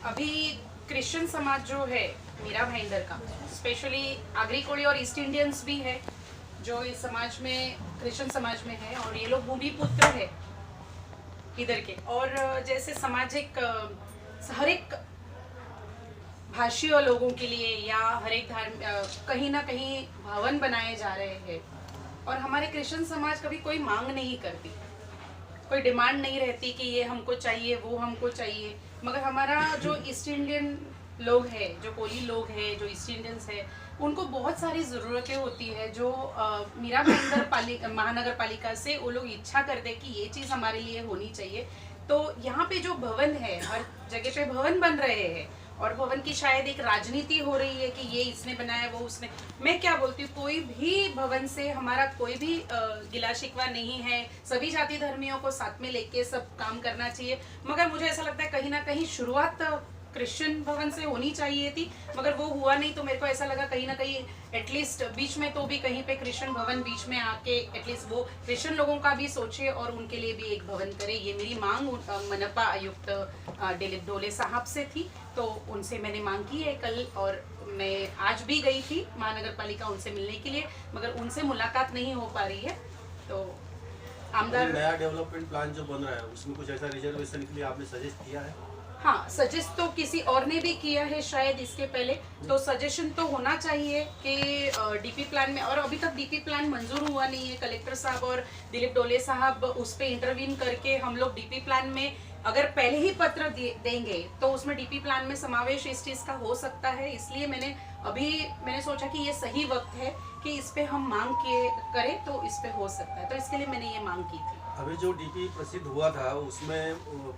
अभी क्रिश्चियन समाज जो है मीरा भाईंदर का, स्पेशली आगरी कोली और ईस्ट इंडियंस भी है जो इस समाज में, क्रिश्चियन समाज में है, और ये लोग भूमि पुत्र है इधर के। और जैसे सामाजिक हर एक भाषीय लोगों के लिए या हर एक कहीं ना कहीं भवन बनाए जा रहे हैं। और हमारे क्रिश्चियन समाज कभी कोई मांग नहीं करती, कोई डिमांड नहीं रहती कि ये हमको चाहिए वो हमको चाहिए। मगर हमारा जो ईस्ट इंडियन लोग हैं, जो कोली लोग हैं, जो ईस्ट इंडियंस है, उनको बहुत सारी ज़रूरतें होती है जो मीरा भाईंदर महानगर पालिका से वो लोग इच्छा करते कि ये चीज़ हमारे लिए होनी चाहिए। तो यहाँ पे जो भवन है, हर जगह पे भवन बन रहे हैं और भवन की शायद एक राजनीति हो रही है कि ये इसने बनाया वो उसने। मैं क्या बोलती हूँ, कोई भी भवन से हमारा कोई भी गिला शिकवा नहीं है। सभी जाति धर्मियों को साथ में लेके सब काम करना चाहिए। मगर मुझे ऐसा लगता है कहीं ना कहीं शुरुआत क्रिश्चियन भवन से होनी चाहिए थी, मगर वो हुआ नहीं। तो मेरे को ऐसा लगा कहीं ना कहीं एटलीस्ट बीच में तो भी कहीं पे क्रिश्चियन भवन बीच में आके एटलीस्ट वो क्रिश्चियन लोगों का भी सोचे और उनके लिए भी एक भवन करे। ये मेरी मांग मनपा आयुक्त दिलीप डोले साहब से थी, तो उनसे मैंने मांग की है कल। और मैं आज भी गई थी महानगर पालिका उनसे मिलने के लिए, मगर उनसे मुलाकात नहीं हो पा रही है। तो आमदार नया डेवलपमेंट प्लान जो बन रहा है उसमें कुछ ऐसा रिजर्वेशन के लिए आपने सजेस्ट किया है? हाँ, सजेस्ट तो किसी और ने भी किया है शायद इसके पहले। तो सजेशन तो होना चाहिए कि डीपी प्लान में, और अभी तक डीपी प्लान मंजूर हुआ नहीं है। कलेक्टर साहब और दिलीप डोले साहब उस पर इंटरवीन करके हम लोग डीपी प्लान में अगर पहले ही पत्र देंगे तो उसमें डीपी प्लान में समावेश इस चीज़ का हो सकता है। इसलिए मैंने सोचा कि ये सही वक्त है कि इस पे हम मांग करें, तो इस पे हो सकता है। तो इसके लिए मैंने ये मांग की थी। अभी जो डीपी प्रसिद्ध हुआ था उसमें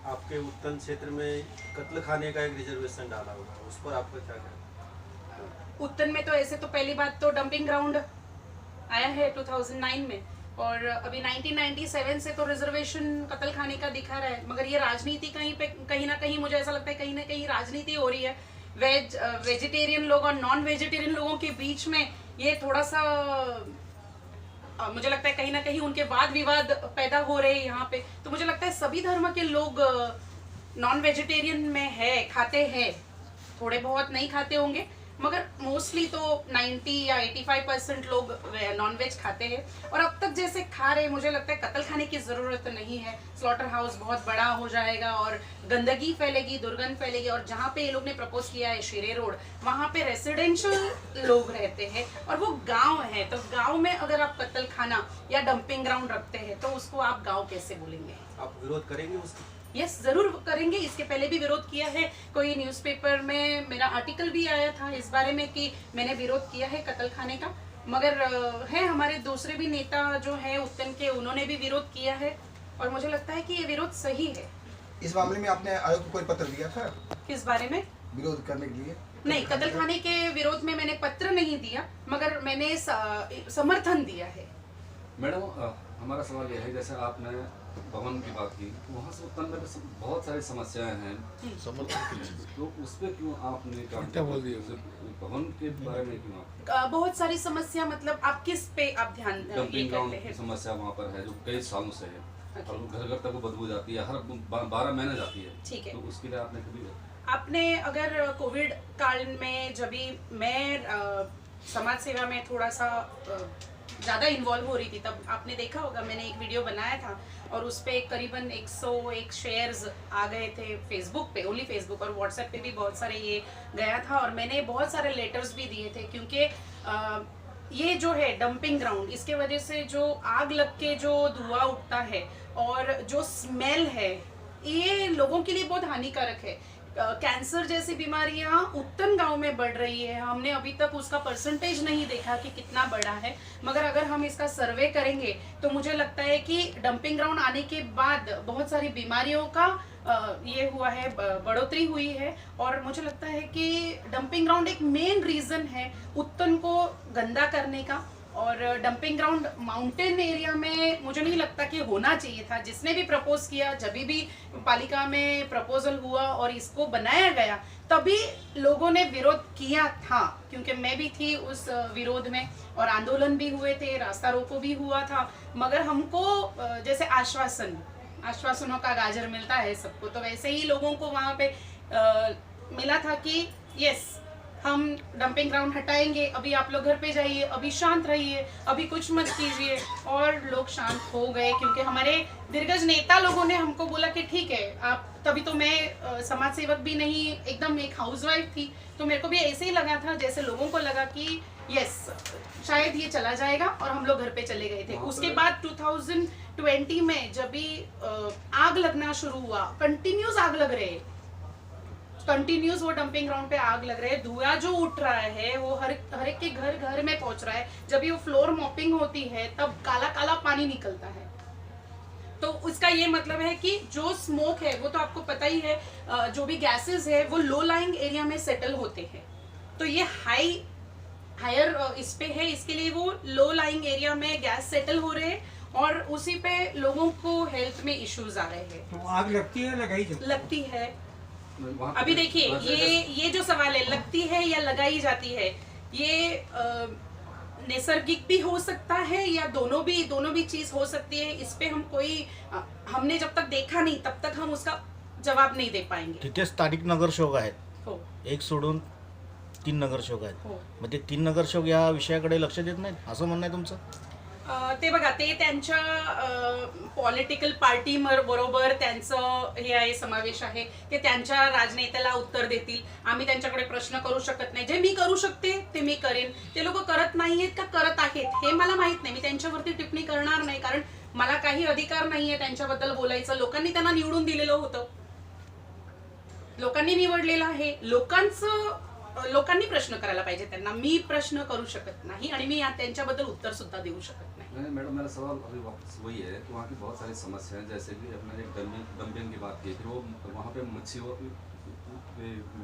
आपके उत्तन क्षेत्र में कत्ल खाने का एक रिजर्वेशन डाला हुआ है, उस पर आपका क्या कहना है? उत्तन में तो ऐसे तो पहली बात तो डंपिंग ग्राउंड आया है 2009 में, और अभी 1997 से तो रिजर्वेशन कत्ल खाने का दिखा रहा है। मगर ये राजनीति कहीं ना कहीं मुझे ऐसा लगता है कहीं ना कहीं राजनीति हो रही है। वेजिटेरियन लोग और नॉन वेजिटेरियन लोगों के बीच में ये थोड़ा सा मुझे लगता है कहीं ना कहीं उनके वाद विवाद पैदा हो रहे हैं यहाँ पे। तो मुझे लगता है सभी धर्म के लोग नॉन वेजिटेरियन में है, खाते हैं। थोड़े बहुत नहीं खाते होंगे, मगर मोस्टली तो 90 या 85% लोग नॉन वेज खाते हैं। और अब तक जैसे खा रहे, मुझे लगता है कत्ल खाने की ज़रूरत नहीं है। स्लॉटर हाउस बहुत बड़ा हो जाएगा और गंदगी फैलेगी, दुर्गंध फैलेगी। और जहाँ पे ये लोग ने प्रपोज किया है शिरे रोड, वहाँ पे रेसिडेंशियल लोग रहते हैं और वो गांव है। तो गांव में अगर आप कत्ल खाना या डंपिंग ग्राउंड रखते हैं तो उसको आप गाँव कैसे बोलेंगे? आप विरोध करेंगे उसका? यस, जरूर करेंगे। इसके पहले भी विरोध किया है। कोई न्यूज़पेपर में मेरा आर्टिकल भी आया था इस बारे में कि मैंने विरोध किया है कत्ल खाने का। मगर है हमारे दूसरे भी नेता जो है उत्तन के, उन्होंने भी विरोध किया है और मुझे लगता है कि ये विरोध सही है। इस मामले में आपने आयोग को कोई पत्र दिया था किस बारे में? विरोध करने के लिए? नहीं, कत्ल खाने के विरोध में मैंने पत्र नहीं दिया, मगर मैंने समर्थन दिया है। मैडम, हमारा सवाल यह है, जैसे आपने भवन की बात की, वहाँ से उत्पन्न में बहुत सारी समस्याएं हैं, तो उस पर क्यों आपने क्या बोल दिया? भवन के बारे में क्यों आप बहुत सारी समस्या, मतलब आप किस पे आप ध्यान ये करते हैं? समस्या वहाँ पर है जो कई सालों से है और घर घर तक वो बदबू जाती है, हर 12 महीने जाती है। ठीक है, तो उसके लिए आपने कभी अगर कोविड काल में जब भी मैं समाज सेवा में थोड़ा सा ज़्यादा इन्वॉल्व हो रही थी, तब आपने देखा होगा मैंने एक वीडियो बनाया था और उस पर करीबन 101 शेयर्स आ गए थे फेसबुक पे, ओनली फेसबुक, और व्हाट्सएप पे भी बहुत सारे ये गया था। और मैंने बहुत सारे लेटर्स भी दिए थे, क्योंकि ये जो है डंपिंग ग्राउंड, इसके वजह से जो आग लग के जो धुआं उठता है और जो स्मेल है, ये लोगों के लिए बहुत हानिकारक है। कैंसर जैसी बीमारियां उत्तन गांव में बढ़ रही है। हमने अभी तक उसका परसेंटेज नहीं देखा कि कितना बड़ा है, मगर अगर हम इसका सर्वे करेंगे तो मुझे लगता है कि डंपिंग ग्राउंड आने के बाद बहुत सारी बीमारियों का ये हुआ है, बढ़ोतरी हुई है। और मुझे लगता है कि डंपिंग ग्राउंड एक मेन रीज़न है उत्तन को गंदा करने का। और डंपिंग ग्राउंड माउंटेन एरिया में मुझे नहीं लगता कि होना चाहिए था। जिसने भी प्रपोज किया, जब भी पालिका में प्रपोजल हुआ और इसको बनाया गया, तभी लोगों ने विरोध किया था, क्योंकि मैं भी थी उस विरोध में और आंदोलन भी हुए थे, रास्ता रोको भी हुआ था। मगर हमको जैसे आश्वासनों का गाजर मिलता है सबको, तो वैसे ही लोगों को वहाँ पे मिला था कि यस हम डंपिंग ग्राउंड हटाएंगे, अभी आप लोग घर पे जाइए, अभी शांत रहिए, अभी कुछ मत कीजिए, और लोग शांत हो गए क्योंकि हमारे दिग्गज नेता लोगों ने हमको बोला कि ठीक है आप, तभी तो मैं समाज सेवक भी नहीं, एकदम एक हाउसवाइफ थी, तो मेरे को भी ऐसे ही लगा था जैसे लोगों को लगा कि यस शायद ये चला जाएगा, और हम लोग घर पे चले गए थे। उसके बाद 2020 में जब भी आग लगना शुरू हुआ, कंटिन्यूस आग लग रहे, कंटिन्यूस वो डंपिंग ग्राउंड पे आग लग रहे हैं, धुआं जो उठ रहा है वो हर एक के घर घर में पहुंच रहा है। जब भी वो फ्लोर मॉपिंग होती है तब काला काला पानी निकलता है। तो उसका ये मतलब है कि जो स्मोक है वो तो आपको पता ही है, जो भी गैसेस है वो लो लाइंग एरिया में सेटल होते हैं, तो ये हायर इस पे है, इसके लिए वो लो लाइंग एरिया में गैस सेटल हो रहे हैं और उसी पे लोगों को हेल्थ में इश्यूज आ रहे हैं। तो आग लगती है लगाई जाती है? लगती है। अभी देखिए ये जो सवाल है, लगती है या लगाई जाती है, ये नैसर्गिक भी हो सकता है या दोनों भी चीज हो सकती है। इस पे हम हमने जब तक देखा नहीं तब तक हम उसका जवाब नहीं दे पाएंगे। तिथे स्थानिक नगरसेवक आहेत, हो एक सोडून 3 नगरसेवक आहेत, हो मग ते 3 नगरसेवक या विषयाकडे लक्ष देत नाहीत असं म्हणणं आहे तुमचं? ते बघा, ते त्यांच्या पॉलिटिकल पार्टी बरोबर त्यांचं हे आहे, समावेश आहे, ते त्यांच्या राजनेत्याला उत्तर देतील। आम्ही त्यांच्याकडे प्रश्न करू शकत नाही, जे मी करू शकते ते मी करेन। ते लोक करत नाहीयेत का करत आहेत हे मला माहित नाही, मी त्यांच्यावरती टिप्पणी करणार नाही, कारण मला काही अधिकार नाहीये त्यांच्याबद्दल बोलायचं। लोकांनी त्यांना निवडून दिलेलं होतं, लोकांनी निवडलेलं आहे, लोकांनी प्रश्न करायला पाहिजे त्यांना, मी प्रश्न करू शकत नाही आणि मी त्यांच्याबद्दल उत्तर सुद्धा देऊ शकत नहीं। मैडम मेरा सवाल अभी वापस वही है कि वहाँ की बहुत सारी समस्याएं, जैसे कि अपने एक डंपिंग की बात की, फिर वो वहाँ पे मच्छी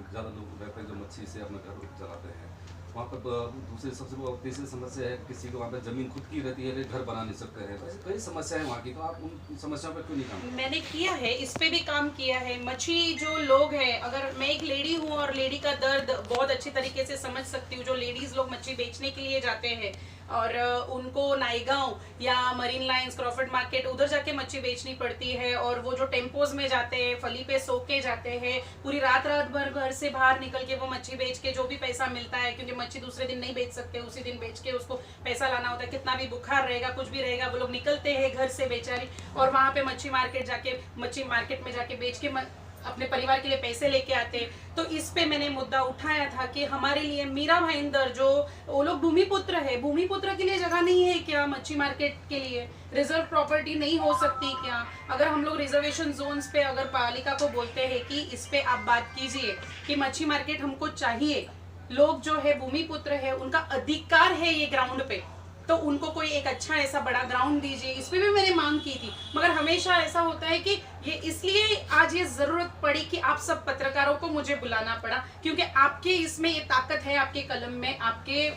ज़्यादा लोग रहते हैं जो मच्छी से अपना घर चलाते हैं। वहाँ पर तीसरी समस्या है, किसी को वहाँ पे ज़मीन खुद की रहती है लेकिन घर बना नहीं सकते हैं। तो कई समस्याएं वहाँ की, तो आप उन समस्याओं पर क्यों नहीं काम? मैंने किया है, इस पे भी काम किया है। मच्छी जो लोग हैं, अगर मैं एक लेडी हूँ और लेडी का दर्द बहुत अच्छी तरीके से समझ सकती हूँ। जो लेडीज लोग मच्छी बेचने के लिए जाते हैं और उनको नाईगांव या मरीन लाइंस, क्रॉफर्ड मार्केट, उधर जाके मच्छी बेचनी पड़ती है, और वो जो टेम्पोज में जाते हैं, फली पे सो के जाते हैं, पूरी रात भर घर से बाहर निकल के वो मच्छी बेच के जो भी पैसा मिलता है, क्योंकि मच्छी दूसरे दिन नहीं बेच सकते, उसी दिन बेच के उसको पैसा लाना होता है। कितना भी बुखार रहेगा, कुछ भी रहेगा, वो लोग निकलते हैं घर से बेचारी, और वहाँ पे मच्छी मार्केट में जाके बेच के अपने परिवार के लिए पैसे लेके आते। तो इस पे मैंने मुद्दा उठाया था कि हमारे लिए मीरा भाईंदर, जो वो लोग भूमिपुत्र है, भूमिपुत्र के लिए जगह नहीं है क्या? मच्छी मार्केट के लिए रिजर्व प्रॉपर्टी नहीं हो सकती क्या? अगर हम लोग रिजर्वेशन जोन्स पे अगर पालिका को बोलते हैं कि इस पे आप बात कीजिए कि मच्छी मार्केट हमको चाहिए, लोग जो है भूमिपुत्र है, उनका अधिकार है ये ग्राउंड पे, तो उनको कोई एक अच्छा ऐसा बड़ा ग्राउंड दीजिए। इस पे भी मैंने मांग की थी, मगर हमेशा ऐसा होता है कि ये इसलिए आज ये जरूरत पड़ी कि आप सब पत्रकारों को मुझे बुलाना पड़ा, क्योंकि आपके इसमें ये ताकत है, आपके कलम में, आपके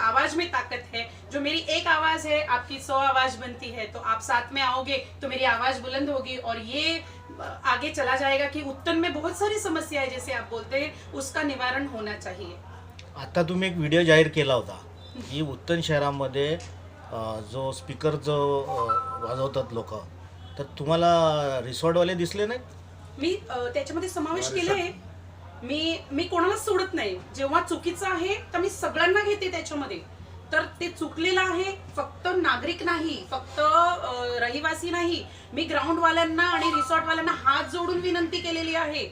आवाज में ताकत है। जो मेरी एक आवाज है, आपकी 100 आवाज बनती है, तो आप साथ में आओगे तो मेरी आवाज बुलंद होगी और ये आगे चला जाएगा कि उत्तर में बहुत सारी समस्या है, जैसे आप बोलते हैं, उसका निवारण होना चाहिए। आता तुम्ही एक व्हिडिओ जाहीर केला होता की उत्तन शहरामध्ये जो स्पीकर जो वाजवतात लोक, तर तुम्हाला रिसॉर्टवाले दिसले नाहीत? मी त्याच्यामध्ये समावेश केलाय। मी कोणालाच सोडत नाही, जेव्हा चुकीचं आहे तर मी सगळ्यांना घेते त्याच्यामध्ये। तर ते चुकलेलं आहे, फक्त नागरिक नाही, फक्त रहिवासी नाही, मी ग्राउंडवाल्यांना आणि रिसॉर्टवाल्यांना हात जोडून विनंती केलेली आहे।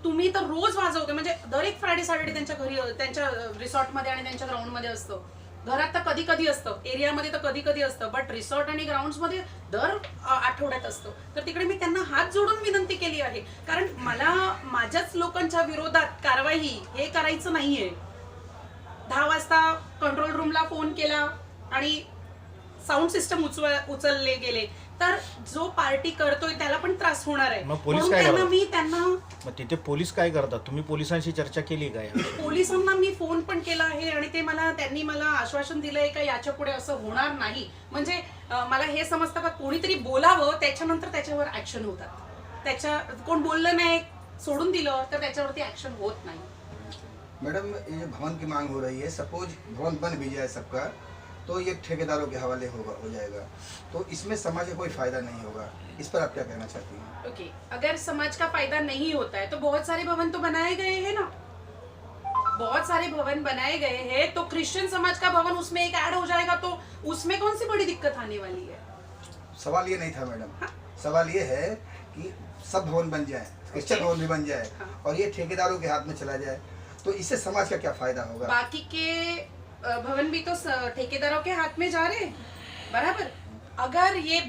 तुम्ही तर रोज वाजवते, म्हणजे दर एक फ्रायडे सॅटर्डे त्यांच्या घरी, त्यांच्या रिसॉर्टमध्ये आणि त्यांच्या ग्राउंडमध्ये असतं। घरात तर कधी कधी असतं, एरियामध्ये तर कधी कधी असतं, बट रिसॉर्ट आणि ग्राउंड्समध्ये दर आठवड्यात असतं। तर तिकडे मी त्यांना हात जोडून विनंती केली आहे, कारण मला माझ्याच लोकांच्या विरोधात कारवाई हे करायचं नाहीये। 10 वाजता कंट्रोल रूमला फोन केला आणि साऊंड सिस्टम उचलले गेले, तर जो पार्टी करतोय त्याला पण त्रास होणार आहे। मग पोलीस काय करतात? मग तिथे पोलीस काय करतात? तुम्ही पोलिसांशी चर्चा केली काय? पोलिसांना मी फोन पण केला आहे आणि त्यांनी मला आश्वासन दिलंय का याच्या पुढे असं होणार नाही। म्हणजे मला हे समजतं का कोणीतरी बोलावं, त्याच्यानंतर त्याच्यावर ऍक्शन होतात। कोण बोललं नाही, सोडून दिलं तर त्याच्यावरती ऍक्शन होत नाही। मैडम, ये भवन की मांग हो रही है, सपोज भवन बन भी जाए सबका, तो ये ठेकेदारों के हवाले हो जाएगा, तो इसमें समाज का कोई फायदा नहीं होगा। इस पर आप क्या कहना चाहती हैं? ओके, अगर समाज का फायदा नहीं होता है तो बहुत सारे भवन तो बनाए गए हैं ना, बहुत सारे भवन बनाए गए हैं, तो क्रिश्चियन समाज का भवन उसमें एक ऐड हो जाएगा तो उसमें कौन सी बड़ी दिक्कत आने वाली है? सवाल ये नहीं था मैडम, सवाल ये है कि सब भवन बन जाए, क्रिश्चियन भवन भी बन जाए और ये ठेकेदारों के हाथ में चला जाए, तो इससे समाज का क्या फायदा होगा? बाकी के भवन भी तो ठेकेदारों के हाथ में जा रहे हैं, बराबर। अगर ये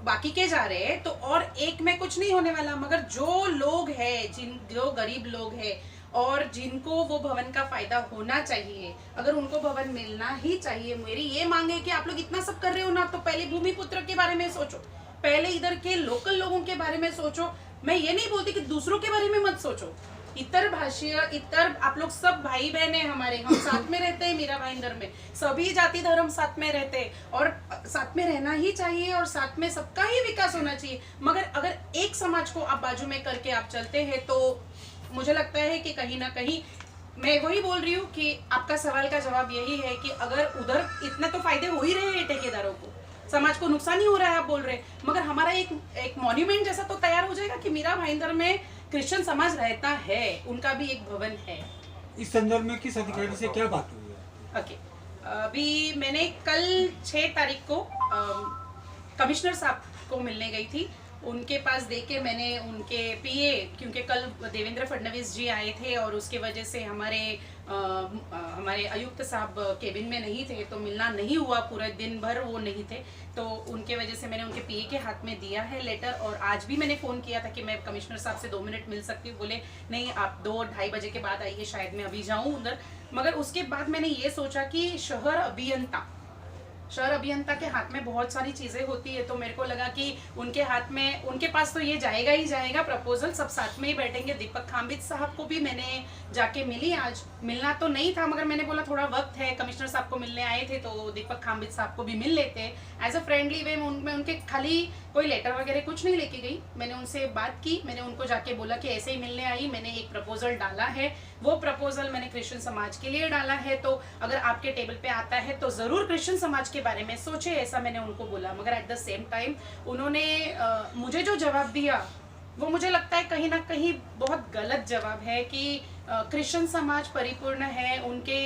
बाकी के जा रहे हैं तो और एक में कुछ नहीं होने वाला, मगर जो लोग हैं, जो गरीब लोग हैं और जिनको वो भवन का फायदा होना चाहिए, अगर उनको भवन मिलना ही चाहिए, मेरी ये मांग है कि आप लोग इतना सब कर रहे हो ना, तो पहले भूमिपुत्र के बारे में सोचो, पहले इधर के लोकल लोगों के बारे में सोचो। मैं ये नहीं बोलती कि दूसरों के बारे में मत सोचो, इतर भाषीय, इतर आप लोग सब भाई बहन है हमारे, हम साथ में रहते हैं मीरा भाईंदर में, सभी जाति धर्म साथ में रहते हैं और साथ में रहना ही चाहिए और साथ में सबका ही विकास होना चाहिए। मगर अगर एक समाज को आप बाजू में करके आप चलते हैं तो मुझे लगता है कि कहीं ना कहीं, मैं वही बोल रही हूँ कि आपका सवाल का जवाब यही है कि अगर उधर इतने तो फायदे हो ही रहे हैं ठेकेदारों को, समाज को नुकसान ही हो रहा है आप बोल रहे हैं, मगर हमारा एक मॉन्यूमेंट जैसा तो तैयार हो जाएगा कि मीरा भाईंदर में क्रिश्चियन समाज रहता है, उनका भी एक भवन है। इस संदर्भ में किस अधिकारी से क्या बात हुई है? ओके, अभी मैंने कल 6 तारीख को कमिश्नर साहब को मिलने गई थी, उनके पास देके मैंने उनके पीए, क्योंकि कल देवेंद्र फडणवीस जी आए थे और उसके वजह से हमारे आयुक्त साहब केबिन में नहीं थे, तो मिलना नहीं हुआ, पूरे दिन भर वो नहीं थे, तो उनके वजह से मैंने उनके पीए के हाथ में दिया है लेटर। और आज भी मैंने फ़ोन किया था कि मैं कमिश्नर साहब से 2 मिनट मिल सकती हूँ, बोले नहीं आप 2-2:30 बजे के बाद आइए, शायद मैं अभी जाऊँ उधर। मगर उसके बाद मैंने ये सोचा कि शहर अभियंता के हाथ में बहुत सारी चीज़ें होती है, तो मेरे को लगा कि उनके हाथ में, उनके पास तो ये जाएगा ही जाएगा प्रपोजल, सब साथ में ही बैठेंगे। दीपक खाम्बित साहब को भी मैंने जाके मिली, आज मिलना तो नहीं था मगर मैंने बोला थोड़ा वक्त है, कमिश्नर साहब को मिलने आए थे तो दीपक खाम्बित साहब को भी मिल लेते एज अ फ्रेंडली वे। मैं उनके खाली कोई लेटर वगैरह कुछ नहीं लेके गई, मैंने उनसे बात की, मैंने उनको जाके बोला कि ऐसे ही मिलने आई, मैंने एक प्रपोजल डाला है, वो प्रपोजल मैंने क्रिश्चियन समाज के लिए डाला है, तो अगर आपके टेबल पे आता है तो ज़रूर क्रिश्चियन समाज के बारे में सोचे, ऐसा मैंने उनको बोला। मगर एट द सेम टाइम उन्होंने मुझे जो जवाब दिया वो मुझे लगता है कहीं ना कहीं बहुत गलत जवाब है कि क्रिश्चियन समाज परिपूर्ण है, उनके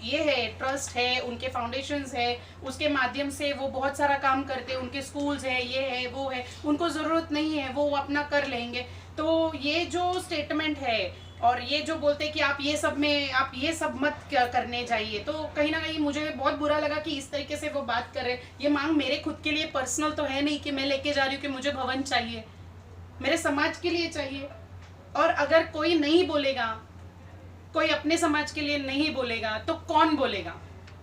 ये है, ट्रस्ट है, उनके फाउंडेशंस है, उसके माध्यम से वो बहुत सारा काम करते हैं, उनके स्कूल्स है, ये है वो है, उनको ज़रूरत नहीं है, वो अपना कर लेंगे। तो ये जो स्टेटमेंट है और ये जो बोलते हैं कि आप ये सब मत करने जाइए, तो कहीं ना कहीं मुझे बहुत बुरा लगा कि इस तरीके से वो बात कर रहे। ये मांग मेरे खुद के लिए पर्सनल तो है नहीं कि मैं लेके जा रही हूँ कि मुझे भवन चाहिए, मेरे समाज के लिए चाहिए। और अगर कोई नहीं बोलेगा, कोई अपने समाज के लिए नहीं बोलेगा तो कौन बोलेगा?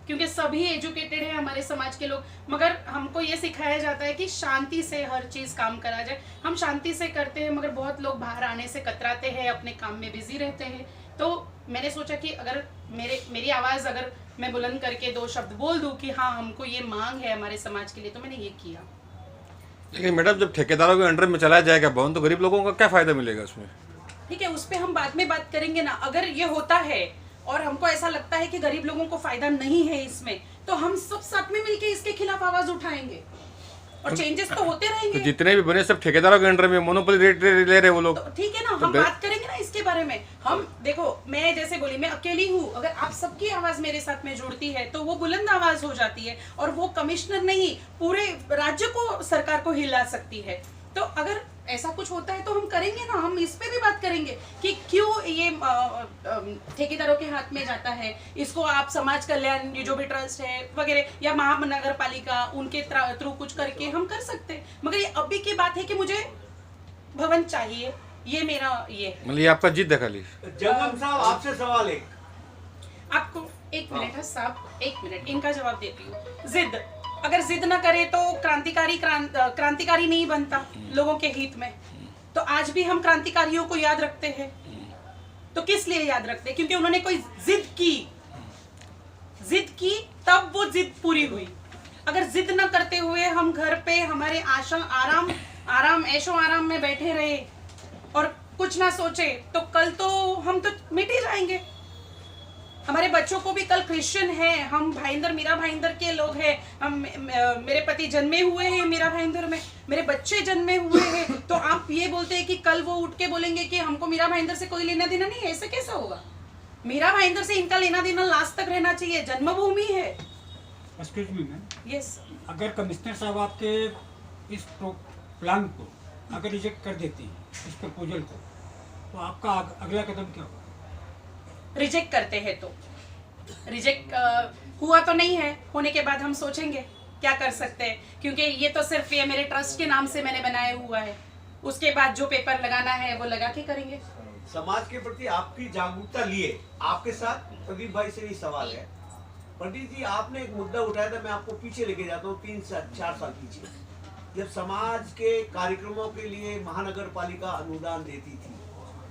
क्योंकि सभी एजुकेटेड है हमारे समाज के लोग, मगर हमको ये सिखाया जाता है कि शांति से हर चीज़ काम करा जाए। हम शांति से करते हैं मगर बहुत लोग बाहर आने से कतराते हैं, अपने काम में बिजी रहते हैं। तो मैंने सोचा कि अगर मेरी आवाज़ अगर मैं बुलंद करके 2 शब्द बोल दूं कि हाँ हमको ये मांग है हमारे समाज के लिए, तो मैंने ये किया। लेकिन मैडम जब ठेकेदारों के अंडर में चला जाएगा भवन तो गरीब लोगों का क्या फायदा मिलेगा उसमें? ठीक है, उस पर हम बाद में बात करेंगे ना। अगर ये होता है और हमको ऐसा लगता है कि गरीब लोगों को फायदा नहीं है इसमें, तो हम सब साथ में मिलके इसके खिलाफ आवाज उठाएंगे और चेंजेस तो होते रहेंगे। तो जितने भी बने सब ठेकेदारों के अंडर में मोनोपोली रेट ले रहे वो लोग, तो ठीक है ना, हम बात करेंगे ना इसके बारे में। हम देखो, मैं जैसे बोली मैं अकेली हूँ, अगर आप सबकी आवाज मेरे साथ में जुड़ती है तो वो बुलंद आवाज हो जाती है और वो कमिश्नर नहीं पूरे राज्य को, सरकार को हिला सकती है। तो अगर ऐसा कुछ होता है तो हम करेंगे ना, हम इस पे भी बात करेंगे कि क्यों ये ठेकेदारों के हाथ में जाता है। इसको आप समाज कल्याण, ये जो भी ट्रस्ट है वगैरह या महानगर पालिका, उनके थ्रू कुछ करके हम कर सकते हैं। मगर ये अभी की बात है कि मुझे भवन चाहिए, ये मेरा ये मतलब ये आपका जिद है खाली। जंगम साहब आपसे सवाल एक, आपको 1 मिनट है साहब, 1 मिनट इनका जवाब देती हूँ। जिद, अगर जिद ना करे तो क्रांतिकारी नहीं बनता लोगों के हित में। तो आज भी हम क्रांतिकारियों को याद रखते हैं, तो किस लिए याद रखते हैं? क्योंकि उन्होंने कोई जिद की तब वो जिद पूरी हुई। अगर जिद ना करते हुए हम घर पे हमारे ऐशो आराम में बैठे रहे और कुछ ना सोचे तो कल तो हम तो मिट ही जाएंगे। हमारे बच्चों को भी कल क्रिश्चियन है, हम भाईंदर मीरा भाईंदर के लोग हैं, हम मेरे पति जन्मे हुए हैं मीरा भाईंदर में, मेरे बच्चे जन्मे हुए हैं, तो आप ये बोलते हैं कि कल वो उठ के बोलेंगे कि हमको मीरा भाईंदर से कोई लेना देना नहीं है? ऐसे कैसे होगा? मीरा भाईंदर से इनका लेना देना लास्ट तक रहना चाहिए, जन्मभूमि है। एक्सक्यूज मी मैम, यस, अगर कमिश्नर साहब आपके इस प्लान को अगर रिजेक्ट कर देती हैं, इस प्रपोजल को, तो आपका अगला कदम क्या होगा? रिजेक्ट करते हैं तो रिजेक्ट हुआ तो नहीं है, होने के बाद हम सोचेंगे क्या कर सकते हैं, क्योंकि ये तो सिर्फ ये मेरे ट्रस्ट के नाम से मैंने बनाया हुआ है। उसके बाद जो पेपर लगाना है वो लगा के करेंगे। समाज के प्रति आपकी जागरूकता लिए आपके साथ प्रदीप भाई से भी सवाल है। पंडित जी, आपने एक मुद्दा उठाया था, मैं आपको पीछे लेके जाता हूँ 3-4 साल पीछे, जब समाज के कार्यक्रमों के लिए महानगर पालिका अनुदान देती थी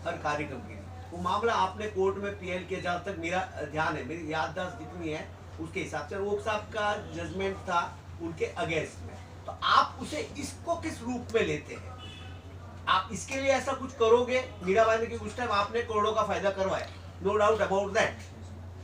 हर कार्यक्रम के लिए, वो मामला आपने कोर्ट में पीएल किया, जहाँ तक मेरा ध्यान है, मेरी याददाश्त जितनी है उसके हिसाब से वो साहब का जजमेंट था उनके अगेंस्ट में। तो आप उसे इसको किस रूप में लेते हैं? आप इसके लिए ऐसा कुछ करोगे? मीरा भाई ने उस टाइम आपने करोड़ों का फायदा करवाया, नो डाउट अबाउट दैट,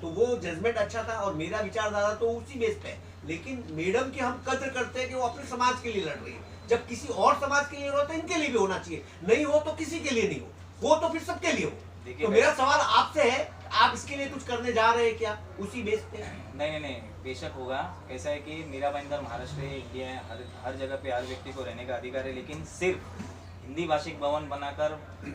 तो वो जजमेंट अच्छा था और मेरा विचारधारा तो उसी बेस पे है। लेकिन मैडम की हम कद्र करते हैं कि वो अपने समाज के लिए लड़ रही है। जब किसी और समाज के लिए हो तो इनके लिए भी होना चाहिए, नहीं हो तो किसी के लिए नहीं हो तो फिर सबके लिए हो। तो मेरा सवाल आपसे है, आप इसके लिए कुछ करने जा रहे हैं क्या उसी बेस पे? नहीं, बेशक होगा। कैसा है कि मीरा भाईंदर महाराष्ट्र है, इंडिया है, हर जगह पे हर व्यक्ति को रहने का अधिकार है, लेकिन सिर्फ हिंदी भाषिक भवन बनाकर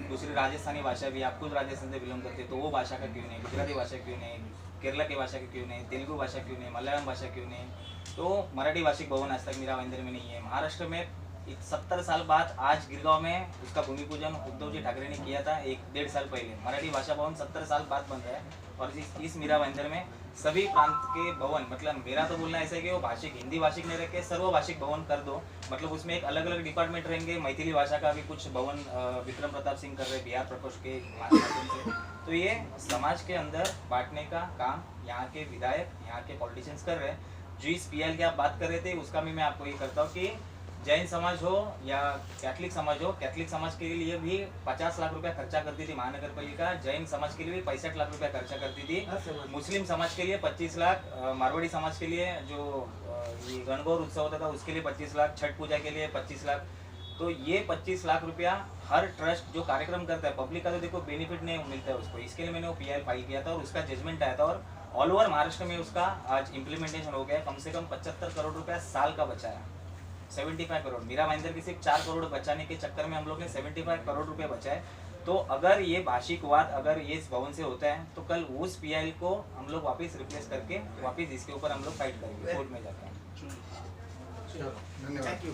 दूसरी राजस्थानी भाषा भी, आप खुद राजस्थान से बिलोंग करते तो वो भाषा का क्यों नहीं, गुजराती भाषा क्यों नहीं, केरला की भाषा क्यों नहीं, तेलुगु भाषा क्यों नहीं, मलयालम भाषा क्यों नहीं? तो मराठी भाषिक भवन आज तक मीरा भाईंदर में नहीं है। महाराष्ट्र में 70 साल बाद आज गिरगांव में उसका भूमि पूजन उद्धव जी ठाकरे ने किया था 1-1.5 साल पहले। मराठी भाषा भवन 70 साल बाद बन रहा है और इस मीरा भाईंदर में सभी प्रांत के भवन, मतलब मेरा तो बोलना ऐसा है कि वो भाषिक हिंदी भाषिक नहीं रख के सर्व भाषिक भवन कर दो। मतलब उसमें एक अलग अलग डिपार्टमेंट रहेंगे। मैथिली भाषा का भी कुछ भवन विक्रम प्रताप सिंह कर रहे बिहार प्रकोष्ठ के माध्यम से। तो ये समाज के अंदर बांटने का काम यहाँ के विधायक, यहाँ के पॉलिटिशियंस कर रहे हैं। जो इस पीएल की आप बात कर रहे थे उसका भी मैं आपको ये करता हूँ कि जैन समाज हो या कैथलिक समाज हो, कैथलिक समाज के लिए भी 50 लाख रुपया खर्चा करती थी महानगर पालिका, जैन समाज के लिए भी 65 लाख रुपया खर्चा करती थी, मुस्लिम समाज के लिए 25 लाख, मारवाड़ी समाज के लिए जो ये गणगौर उत्सव होता था उसके लिए 25 लाख, छठ पूजा के लिए 25 लाख। तो ये 25 लाख रुपया हर ट्रस्ट जो कार्यक्रम करता है, पब्लिक का तो देखो बेनिफिट नहीं मिलता है उसको, इसके लिए मैंने वो पीआई फाइल किया था और उसका जजमेंट आया था और ऑल ओवर महाराष्ट्र में उसका आज इम्प्लीमेंटेशन हो गया। कम से कम 75 करोड़ रुपया साल का बचा है। 75 करोड़, मीरा भाईंदर की सिर्फ 4 करोड़ बचाने के चक्कर में हम लोग ने 75 करोड़ रुपए बचाए। तो अगर ये भाषिक वाद अगर ये इस भवन से होता है तो कल उस पीआई को हम लोग वापस रिप्लेस करके वापस इसके ऊपर हम लोग फाइट करेंगे कोर्ट में जाकर। धन्यवाद।